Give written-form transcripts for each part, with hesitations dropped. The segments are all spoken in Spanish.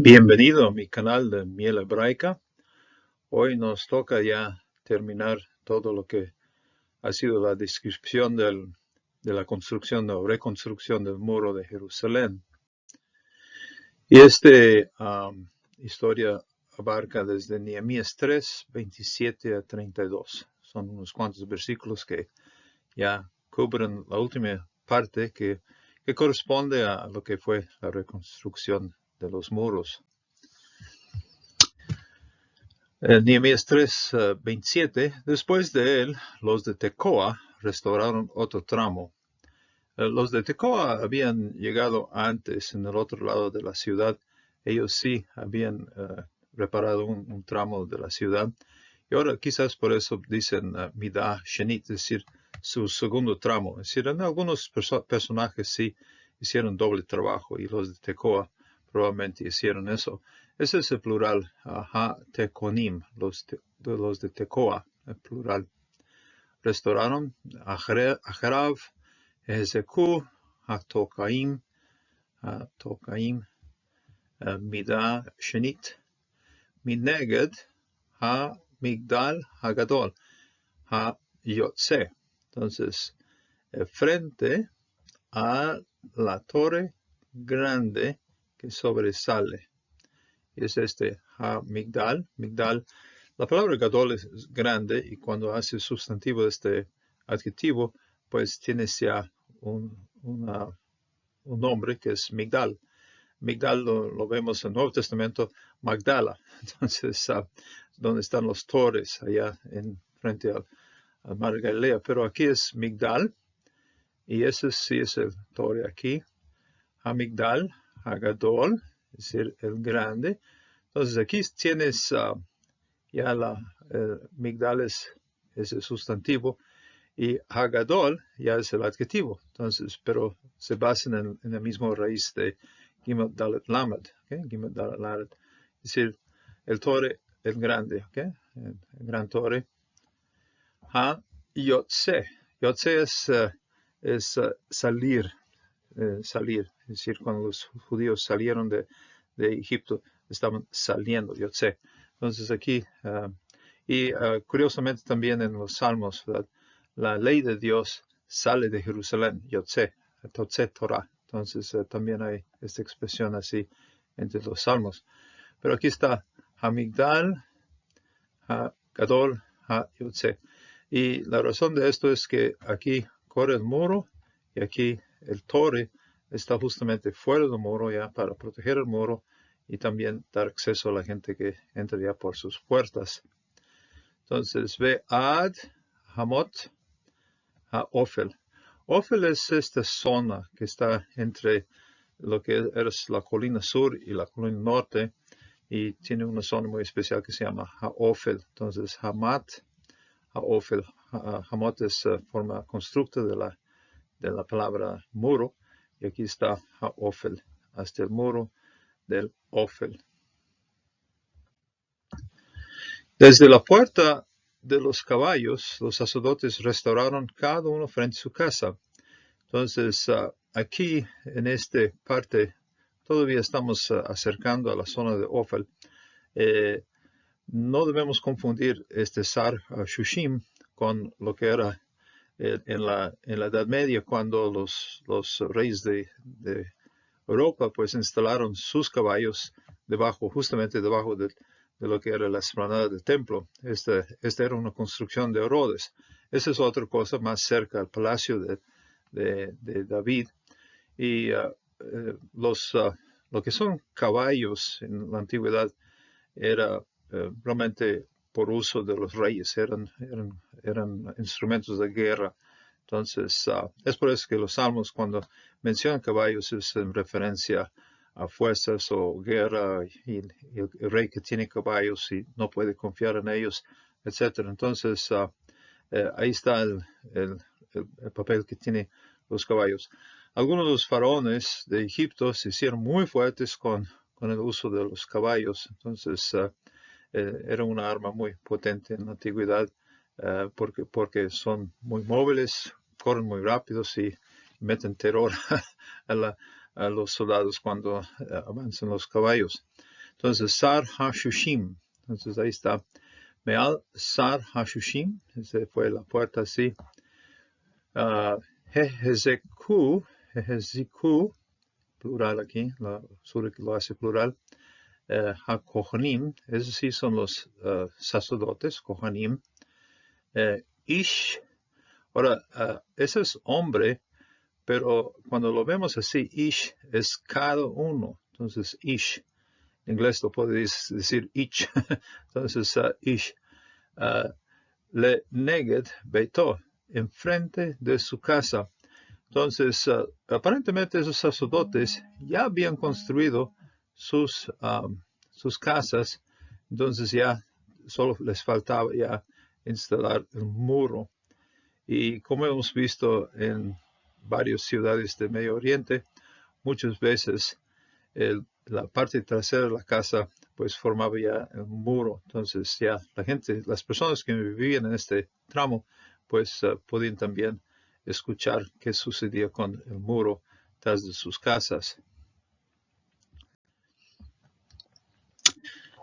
Bienvenido a mi canal de Miel Hebraica. Hoy nos toca ya terminar todo lo que ha sido la descripción de la construcción o reconstrucción del muro de Jerusalén. Y esta historia abarca desde Nehemías 3, 27 a 32. Son unos cuantos versículos que ya cubren la última parte que corresponde a lo que fue la reconstrucción de los muros. Nehemías 3, 27. Después de él, los de Tecoa restauraron otro tramo. Los de Tecoa habían llegado antes en el otro lado de la ciudad. Ellos sí habían reparado un tramo de la ciudad. Y ahora quizás por eso dicen Midah Shenit, es decir, su segundo tramo. Es decir, en algunos personajes sí hicieron doble trabajo y los de Tecoa probablemente hicieron eso. Ese es el plural, ha-tekonim, los de Tecoa, el plural. Restauraron Ajerav, Ezeku, ha-tokaim, Midah Shenit, Mineged, ha-migdal, ha-gadol, ha-yotze. Entonces, frente a la torre grande que sobresale. Es ha-migdal. Migdal. La palabra gadol es grande y cuando hace sustantivo de este adjetivo, pues tiene ya un nombre que es Migdal. Migdal lo vemos en el Nuevo Testamento, Magdala. Entonces, donde están los torres, allá frente al mar de Galilea. Pero aquí es Migdal, y ese sí es el torre aquí. Ha-migdal, ha-gadol, es decir, el grande. Entonces, aquí tienes ya Migdal es el sustantivo y ha-gadol ya es el adjetivo. Entonces, pero se basan en la misma raíz de Gimel Dalet Lamed, ¿okay? Gimel Dalet Lamed. Es decir, el torre, el grande, ¿okay? El gran torre. Ha-yotze. Yotze es salir, salir. Es decir, cuando los judíos salieron de Egipto, estaban saliendo, Yotze. Entonces aquí, curiosamente también en los Salmos, la ley de Dios sale de Jerusalén, Yotze, Totze Torah. Entonces también hay esta expresión así entre los Salmos. Pero aquí está ha-migdal, ha-gadol, ha-yotze. Y la razón de esto es que aquí corre el muro y aquí el torre está justamente fuera del muro ya para proteger el muro y también dar acceso a la gente que entra ya por sus puertas. Entonces ve Ad, Hamot, Ofel. Ofel es esta zona que está entre lo que es la colina sur y la colina norte y tiene una zona muy especial que se llama Ofel. Entonces Hamat, Ofel. Hamot es forma constructa de la palabra muro y aquí está Ofel, hasta el muro del Ofel. Desde la puerta de los caballos, los sacerdotes restauraron cada uno frente a su casa. Entonces, aquí en esta parte, todavía estamos acercando a la zona de Ofel. No debemos confundir este Sar Shushim con lo que era en la Edad Media, cuando los reyes de Europa pues instalaron sus caballos justamente debajo de lo que era la explanada del templo. Esta era una construcción de Herodes. Esa es otra cosa más cerca al palacio de David. Y lo que son caballos en la antigüedad era realmente por uso de los reyes, eran instrumentos de guerra. Entonces, es por eso que los salmos, cuando mencionan caballos, es en referencia a fuerzas o guerra, y el rey que tiene caballos y no puede confiar en ellos, etc. Entonces, ahí está el papel que tienen los caballos. Algunos de los faraones de Egipto se hicieron muy fuertes con el uso de los caballos. Entonces, era una arma muy potente en la antigüedad porque son muy móviles, corren muy rápidos y meten terror a los soldados cuando avanzan los caballos. Entonces, Sar HaShushim. Entonces, ahí está. Meal Sar HaShushim. Esa fue la puerta así. Hezeku, plural aquí, la Sura que lo hace plural. HaKohanim, esos sí son los sacerdotes, Kohanim. Ish, ahora, ese es hombre, pero cuando lo vemos así, Ish es cada uno. Entonces, Ish, en inglés lo puedes decir each. Entonces, Ish. Le Neged Beito, enfrente de su casa. Entonces, aparentemente esos sacerdotes ya habían construido sus casas, entonces ya solo les faltaba ya instalar el muro. Y como hemos visto en varias ciudades del Medio Oriente, muchas veces la parte trasera de la casa pues formaba ya el muro. Entonces ya la gente, las personas que vivían en este tramo, pues podían también escuchar qué sucedía con el muro tras de sus casas.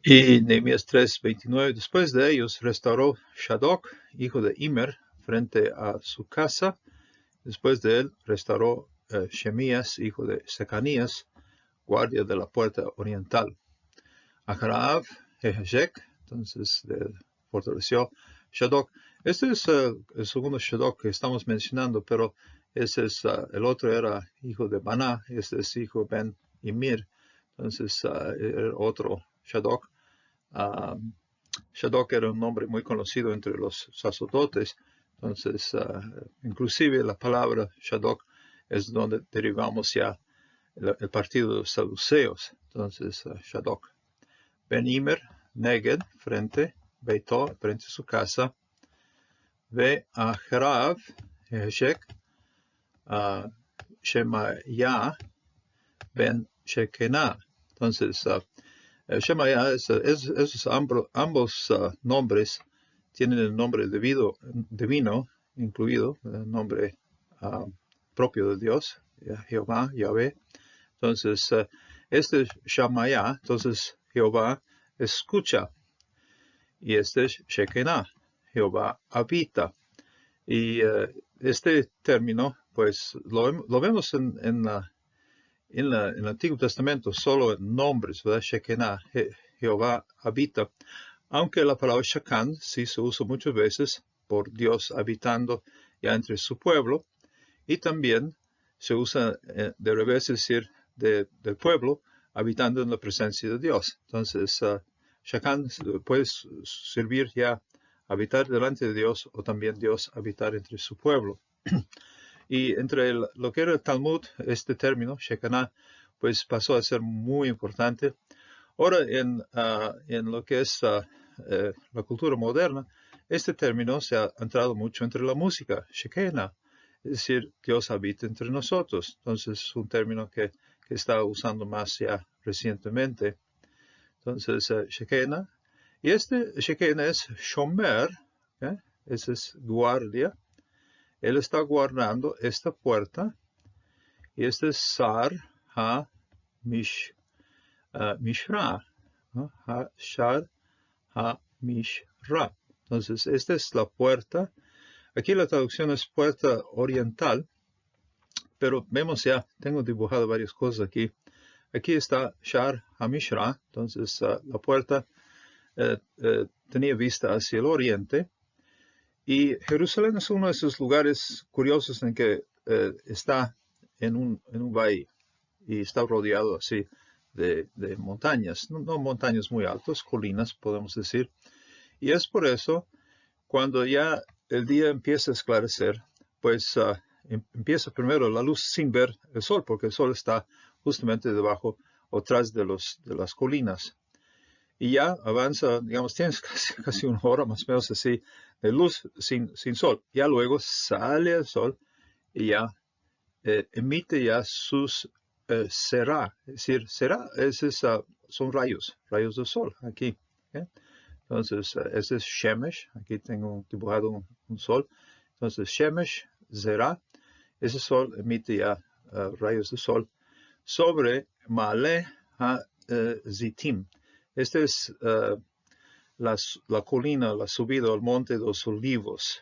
Y Nehemías 3:29, después de ellos restauró Shadok, hijo de Immer, frente a su casa. Después de él restauró Shemías, hijo de Secanías, guardia de la puerta oriental. Acharab, Jeheshek, entonces fortaleció Shadok. Este es el segundo Shadok que estamos mencionando, pero ese es, el otro era hijo de Baná, este es hijo de Ben Imir, entonces era otro Shadok. Shadok era un nombre muy conocido entre los sacerdotes, entonces inclusive la palabra Shadok es donde derivamos ya el partido de los saduceos, entonces Shadok. Ben Immer, Neged, frente, Beito, frente a su casa, Ve Acharab, Jeheshek, Shemaya, Ben Shekinah. Entonces, Shemaya, esos ambos nombres tienen el nombre divino incluido, el nombre propio de Dios, Jehová, Yahvé. Entonces, este Shemaya, entonces Jehová escucha, y este es Shekinah, Jehová habita. Y este término, pues lo vemos en el Antiguo Testamento solo en nombres, ¿verdad? Shekinah, Jehová habita, aunque la palabra Shekan sí se usa muchas veces por Dios habitando ya entre su pueblo, y también se usa de revés, es decir, del pueblo habitando en la presencia de Dios. Entonces, Shekan puede servir ya habitar delante de Dios o también Dios habitar entre su pueblo. Y entre lo que era el Talmud, este término, Shekinah, pues pasó a ser muy importante. Ahora, en lo que es la cultura moderna, este término se ha entrado mucho entre la música, Shekinah, es decir, Dios habita entre nosotros. Entonces, es un término que está usando más ya recientemente. Entonces, Shekinah. Y este Shekinah es Shomer, ese es guardia. Él está guardando esta puerta. Y este es Sar HaMishra. Shar HaMishra. Entonces, esta es la puerta. Aquí la traducción es puerta oriental, pero vemos ya, tengo dibujado varias cosas aquí. Aquí está Shar HaMishra, entonces la puerta tenía vista hacia el oriente. Y Jerusalén es uno de esos lugares curiosos en que está en un valle y está rodeado así de montañas, no montañas muy altas, colinas podemos decir. Y es por eso, cuando ya el día empieza a esclarecer, pues empieza primero la luz sin ver el sol, porque el sol está justamente debajo o tras de las colinas. Y ya avanza, digamos, tienes casi una hora más o menos así de luz sin sol. Ya luego sale el sol y ya emite ya sus será. Es decir, será, son rayos de sol aquí. Entonces, ese es Shemesh. Aquí tengo dibujado un sol. Entonces, Shemesh, Zerá. Ese sol emite ya rayos de sol sobre Male HaZitim. Esta es la colina, la subida al monte de los olivos.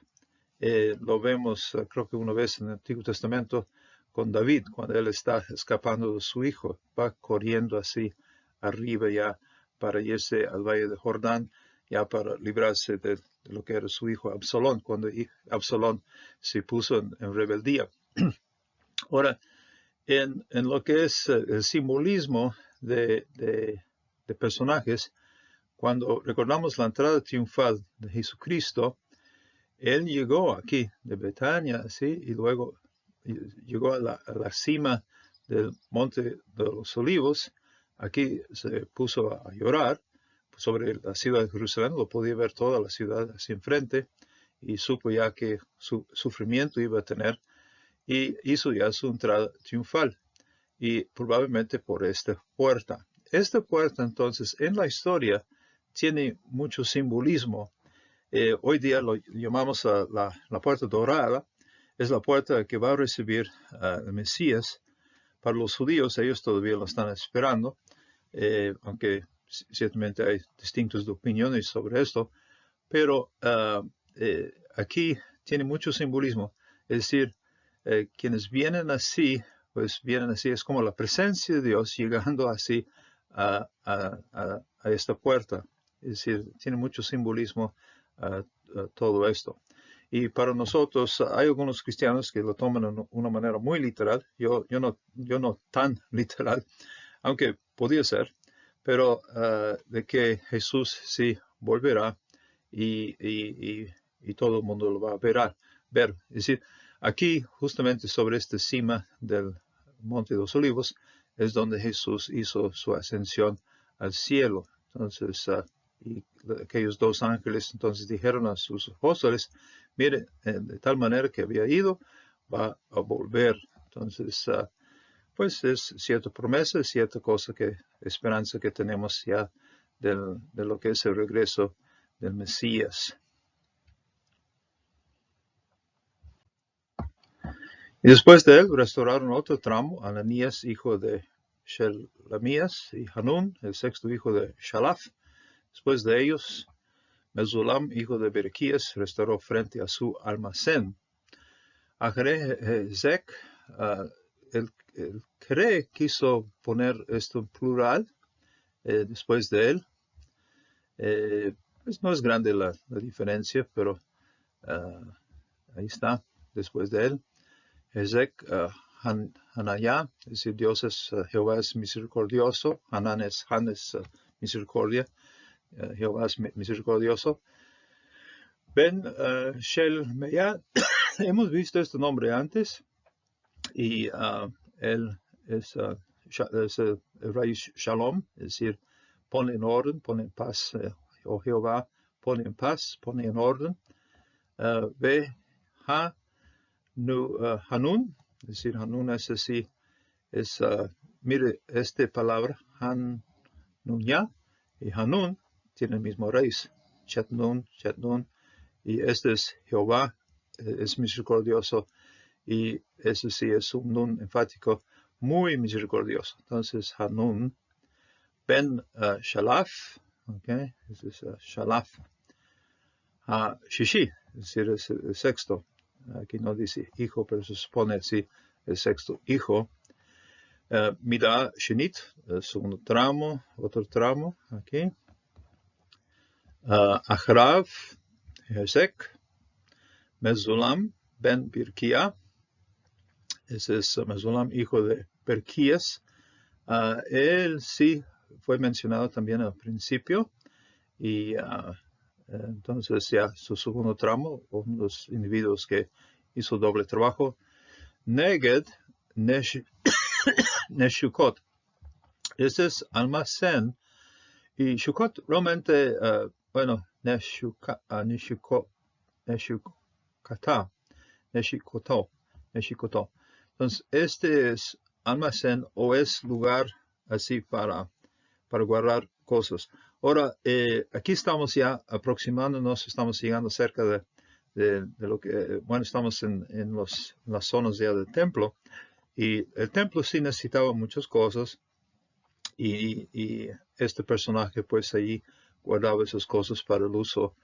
Lo vemos, creo que una vez en el Antiguo Testamento, con David, cuando él está escapando de su hijo, va corriendo así arriba ya para irse al valle de Jordán, ya para librarse de lo que era su hijo Absalón, cuando Absalón se puso en rebeldía. Ahora, en lo que es el simbolismo de personajes, cuando recordamos la entrada triunfal de Jesucristo, él llegó aquí de Betania, ¿sí? Y luego llegó a la cima del Monte de los Olivos. Aquí se puso a llorar sobre la ciudad de Jerusalén, lo podía ver toda la ciudad así enfrente, y supo ya que su sufrimiento iba a tener, y hizo ya su entrada triunfal, y probablemente por esta puerta. Esta puerta, entonces, en la historia tiene mucho simbolismo. Hoy día lo llamamos la puerta dorada. Es la puerta que va a recibir el Mesías. Para los judíos, ellos todavía lo están esperando, aunque ciertamente hay distintas opiniones sobre esto, pero aquí tiene mucho simbolismo. Es decir, quienes vienen así, pues vienen así, es como la presencia de Dios llegando así a esta puerta. Es decir, tiene mucho simbolismo todo esto. Y para nosotros hay algunos cristianos que lo toman de una manera muy literal. Yo no tan literal, aunque podía ser, pero de que Jesús sí volverá y todo el mundo lo va a ver. Es decir, aquí justamente sobre esta cima del Monte de los Olivos es donde Jesús hizo su ascensión al cielo. Entonces, y aquellos dos ángeles entonces dijeron a sus apóstoles, mire, de tal manera que había ido, va a volver. Entonces, pues es cierta promesa, es cierta cosa esperanza que tenemos ya de lo que es el regreso del Mesías. Y después de él restauraron otro tramo, Ananías, hijo de Shelemías, y Hanún, el sexto hijo de Shalaf. Después de ellos, Mesulam, hijo de Berequías, restauró frente a su almacén. Ajerezek, el quiso poner esto en plural después de él. Pues no es grande la diferencia, pero ahí está, después de él. Ezek, Hanayá, es decir, Dios es, Jehová es misericordioso, Han es misericordia, Jehová es misericordioso. Ben Shelmeyá, hemos visto este nombre antes, y él es el rey Shalom, es decir, pone en orden, pone en paz, oh Jehová, pone en paz, pone en orden. Ve Hanún, es decir, Hanún es así, mire, esta palabra, Hanunya y Hanún, tiene el mismo raíz, Chetnun, y este es Jehová, es misericordioso, y ese sí es un nun enfático muy misericordioso. Entonces, Hanún, Ben Shalaf, okay, ese es Shalaf, Shishi, es decir, es el sexto. Aquí no dice hijo, pero se supone así, el sexto hijo. Mida Shenit, el segundo tramo, otro tramo, aquí. Achrav, Hezek, Mesulam, Ben Birkia, ese es Mesulam, hijo de Berquías. Él sí fue mencionado también al principio, y entonces ya su segundo tramo, uno de los individuos que hizo doble trabajo. Neged, Neshukot. Ese es almacén, y Shukot realmente, bueno, Neshikoto. Entonces, este es almacén o es lugar así para guardar cosas. Ahora, aquí estamos ya aproximándonos, estamos llegando cerca de lo que, bueno, estamos en las zonas ya del templo, y el templo sí necesitaba muchas cosas, y este personaje pues ahí guardaba esas cosas para el uso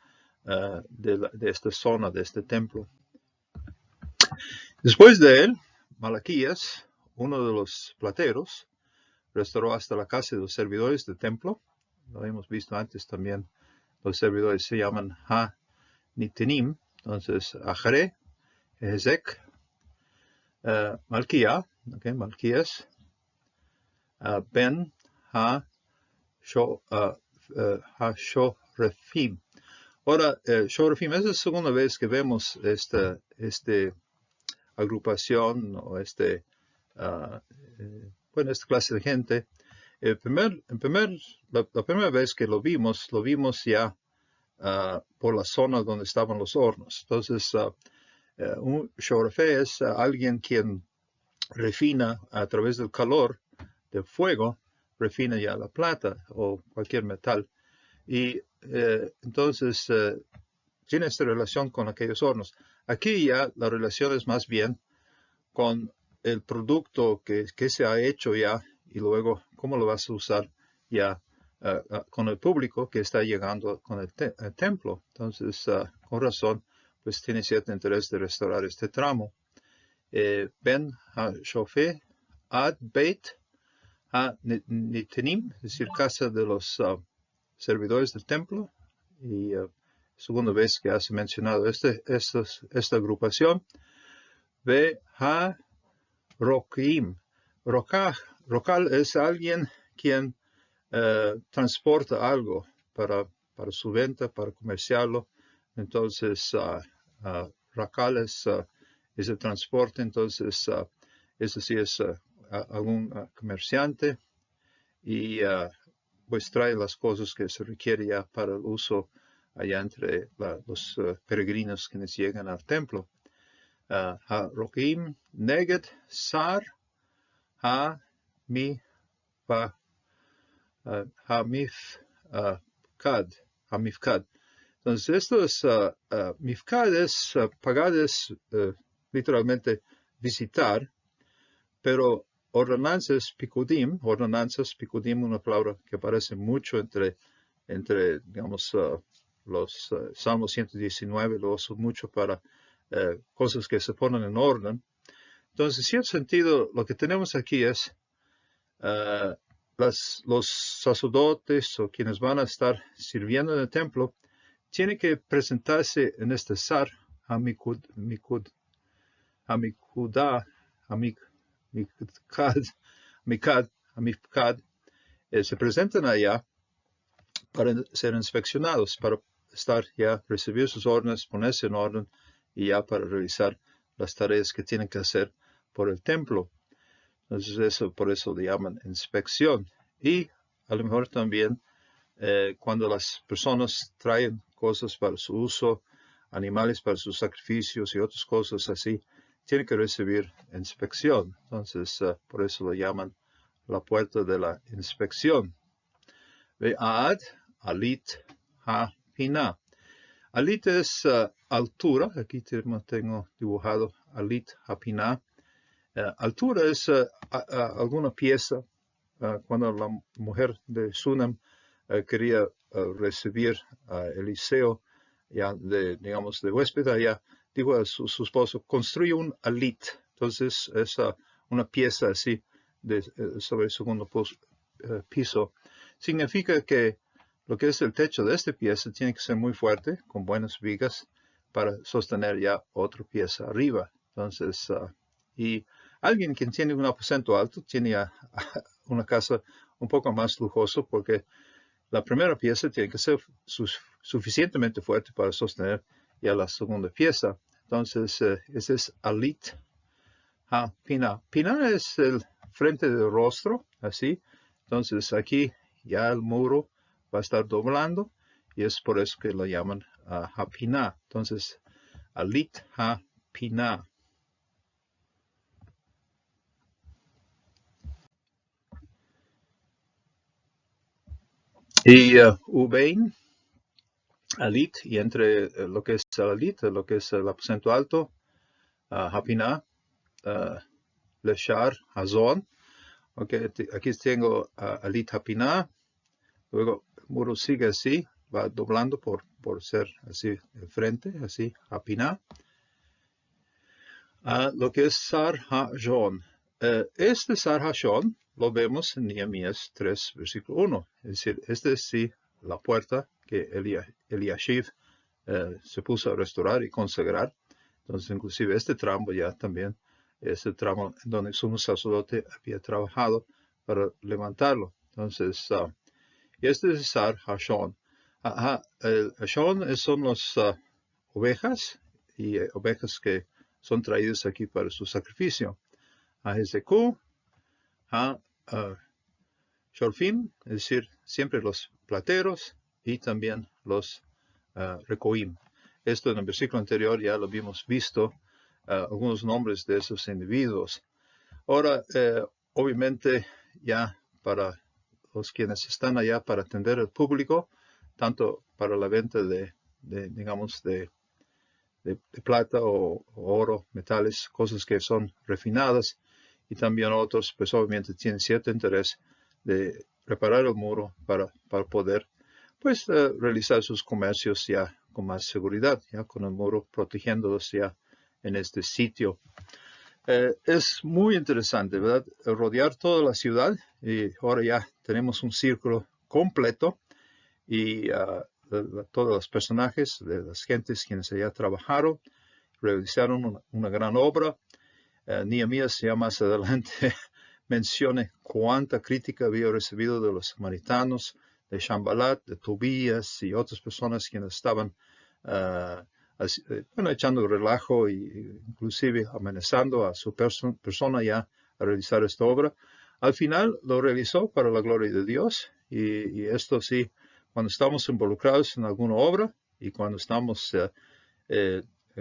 de esta zona, de este templo. Después de él, Malaquías, uno de los plateros, restauró hasta la casa de los servidores del templo. Lo hemos visto antes también. Los servidores se llaman Ha-Nitenim. Entonces, Ajare, Ezek, Malquías, Ben Ha-Shorefim. Ahora, Shorefim es la segunda vez que vemos esta agrupación o esta clase de gente. La primera vez que lo vimos ya por la zona donde estaban los hornos. Entonces, un shorefé es alguien quien refina a través del calor del fuego, refina ya la plata o cualquier metal. Y entonces tiene esta relación con aquellos hornos. Aquí ya la relación es más bien con el producto que se ha hecho ya y luego cómo lo vas a usar ya con el público que está llegando con el templo. Entonces, con razón, pues tiene cierto interés de restaurar este tramo. Ben ha-Shofé ad Beit ha-Nitenim, es decir, casa de los servidores del templo. Y segunda vez que has mencionado esta agrupación. Ve ha-Rokim. Rokal es alguien quien transporta algo para su venta, para comerciarlo. Entonces, Rakal es el transporte. Entonces, eso sí es algún comerciante y pues trae las cosas que se requiere ya para el uso allá entre los peregrinos que nos llegan al templo. Ha-Rokim, Neged, Sar, Ha-Mifkad. Mifkad. Entonces, esto es, Mifkad es, pagad es literalmente visitar, pero ordenanzas Pikudim, una palabra que aparece mucho entre digamos, los Salmos 119, lo uso mucho para cosas que se ponen en orden. Entonces, en cierto sentido, lo que tenemos aquí es los sacerdotes o quienes van a estar sirviendo en el templo tienen que presentarse en este Sar, Mikad, se presentan allá para ser inspeccionados, para recibir sus órdenes, ponerse en orden y ya para realizar las tareas que tienen que hacer por el templo. Entonces, por eso le llaman inspección. Y a lo mejor también cuando las personas traen cosas para su uso, animales para sus sacrificios y otras cosas así, tienen que recibir inspección. Entonces, por eso lo llaman la puerta de la inspección. Ve'ad, alit, ha-Pinah. Alit es altura. Aquí tengo dibujado alit, ha-Pinah. Altura es alguna pieza. Cuando la mujer de Sunam quería recibir a Eliseo, ya digamos, de huésped allá, dijo a su esposo, construye un alit. Entonces, es una pieza así sobre el segundo piso. Significa que lo que es el techo de esta pieza tiene que ser muy fuerte, con buenas vigas, para sostener ya otra pieza arriba. Entonces, y alguien que tiene un aposento alto tiene una casa un poco más lujosa porque la primera pieza tiene que ser suficientemente fuerte para sostener ya la segunda pieza. Entonces, ese es alit ha-Pinah. Pinah es el frente del rostro, así. Entonces, aquí ya el muro va a estar doblando y es por eso que lo llaman ha-Pinah. Entonces, alit ha-Pinah. Y Ubein, alit, y entre lo que es el alit, lo que es el aposento alto, ha-Pinah, Leshar, Hazón. Ok, aquí tengo Ali Tapiná. Luego el muro sigue así, va doblando por ser así de frente, así, Apiná. Lo que es Sar HaShon. Este Sar HaShon lo vemos en Nehemías 3, versículo 1. Es decir, este es sí la puerta que Eliashib se puso a restaurar y consagrar. Entonces, inclusive este tramo ya también, este tramo en donde el sumo sacerdote había trabajado para levantarlo. Entonces, y este es Sar HaShon. El HaShon son las ovejas y ovejas que son traídas aquí para su sacrificio. Hezeku, Shorfim, es decir, siempre los plateros y también los Recoim. Esto en el versículo anterior ya lo habíamos visto, algunos nombres de esos individuos. Ahora, obviamente, ya para los quienes están allá para atender al público, tanto para la venta digamos, de plata o oro, metales, cosas que son refinadas, y también otros, pues obviamente tienen cierto interés de reparar el muro para poder, pues, realizar sus comercios ya con más seguridad, ya con el muro protegiéndolos ya en este sitio. Es muy interesante, ¿verdad? Rodear toda la ciudad, y ahora ya tenemos un círculo completo, y todos los personajes de las gentes quienes allá trabajaron, realizaron una gran obra. Nehemías ya más adelante menciona cuánta crítica había recibido de los samaritanos, de Shambalat, de Tobías y otras personas quienes estaban echando relajo e inclusive amenazando a su persona ya a realizar esta obra. Al final lo realizó para la gloria de Dios, y esto sí, cuando estamos involucrados en alguna obra y cuando estamos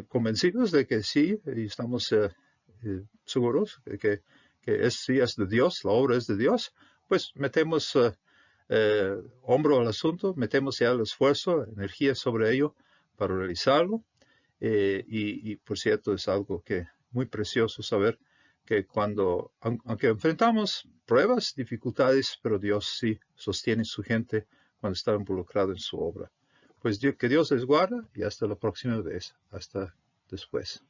convencidos de que sí, y estamos seguros que sí es de Dios, la obra es de Dios, pues metemos hombro al asunto, metemos ya el esfuerzo, energía sobre ello para realizarlo. Y por cierto, es algo que muy precioso saber que cuando, aunque enfrentamos pruebas, dificultades, pero Dios sí sostiene su gente cuando está involucrado en su obra. Pues que Dios les guarde, y hasta la próxima vez. Hasta después.